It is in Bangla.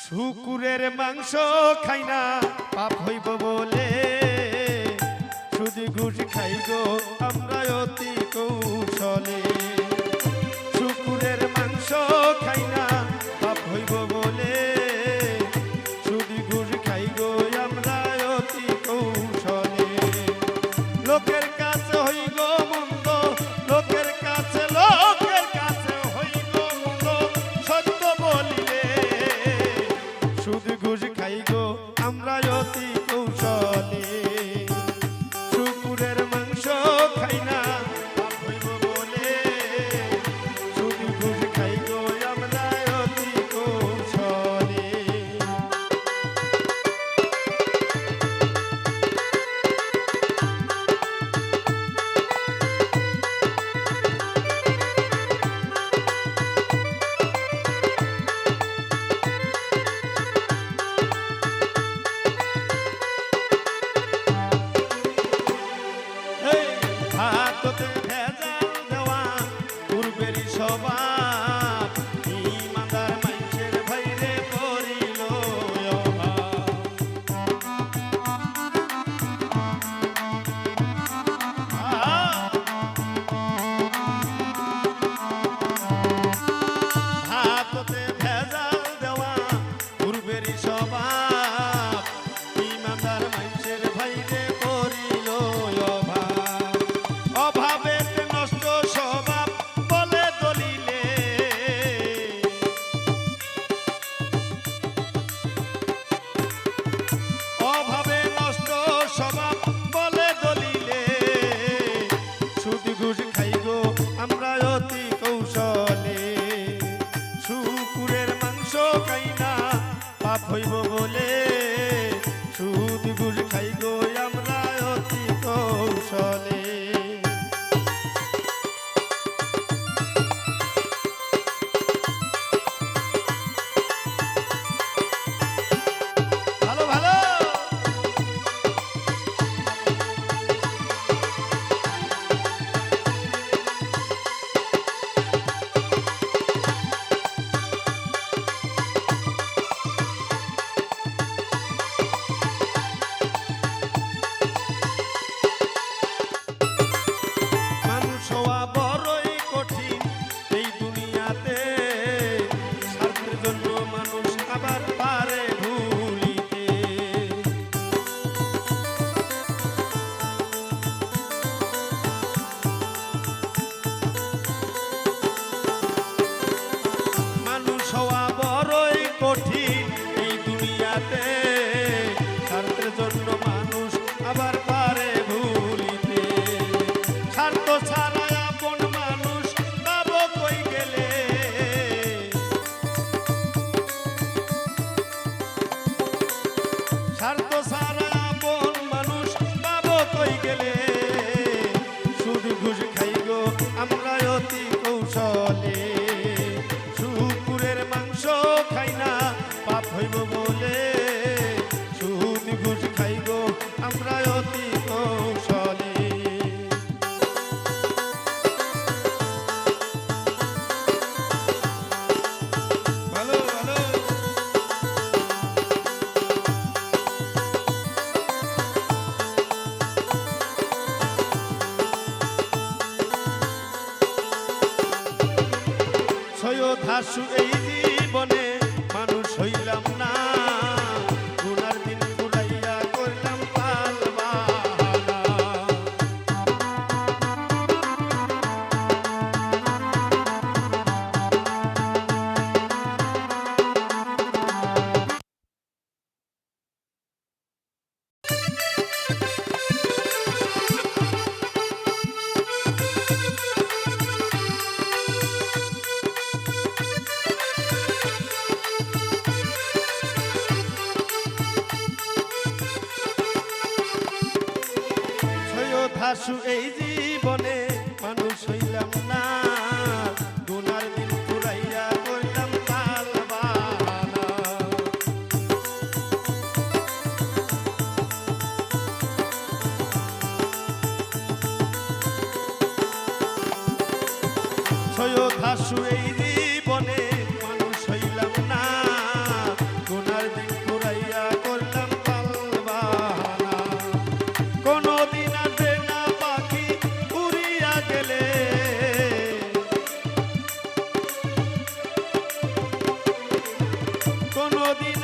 শুকুরের মাংস খাই না পাপ হইব বলে, সুদ ঘুষ খাই গো আমরা অতি কৌশলে। শুকুরের মাংস খাই না পাপ হইব বলে, সুদ ঘুষ খাই গো আমরা অতি কৌশলে। লোকের কাছে হই গো মন্দ, লোকের কাছে হই গো মন্দ, সত্য বলিলে সুদ ঘুষ খাই গো আমরা অতি কৌশলে। শুকুরের মাংস খাই না পাপ হইব বলে, সুদ ঘুষ খাই গো আমরা অতি কৌশলে। হাততে ভেজাল দেওয়া পূর্বেরই স্বভাব, ইমানদার মানুষের ভাইরে করিল অভাব। হাততে ভেজাল দেওয়া পূর্বেরই স্বভাব, ইমানদার মানুষের ভাইরে করিল অভাব। অভাবে নষ্ট স্বভাব বলে দলিলে, অভাবে নষ্ট স্বভাব বলে দলিলে, সুদ ঘুষ খাই গো আমরা অতি কৌশলে। শুকুরের মাংস খাই না পাপ হইব বলে, সুদ ঘুষ খাই গো আমরা অতি কৌশলে। ভালো ভালো মানুষ হওয়া বড়ই কঠিন এই দুনিয়াতে, স্বার্থের জন্য মানুষ আবার পারে ভুলিতে। মানুষ হওয়া বড়ই কঠিন এই দুনিয়াতে, স্বার্থের জন্য মানুষ আবার পারে ভুলিতে। স্বার্থ ছাড়া আপন মানুষ পাবো কই গেলে, স্বার্থ ছাড়া আপন মানুষ পাবো কই গেলে, সুদ ঘুষ খাই গো আমরা অতি কৌশলে। শুকুরের মাংস খাই না পাপ হইব বলে, সুদ ঘুষ খাই গো আমরা অতি কৌশলে। ভালো ভালো সৈয়দ হাসু এই জীবনে মানুষ হইলাম না, গুনার দিন ঘুরাইয়া করলাম পাল বাহানা। সৈয়দ হাসু এই জীবনে মানুষ হইলাম না, গুনার দিন ঘুরাইয়া করলাম পাল বাহানা। সৈয়দ হাসু এই জীবনে মানুষ হইলাম না, কোনোদিন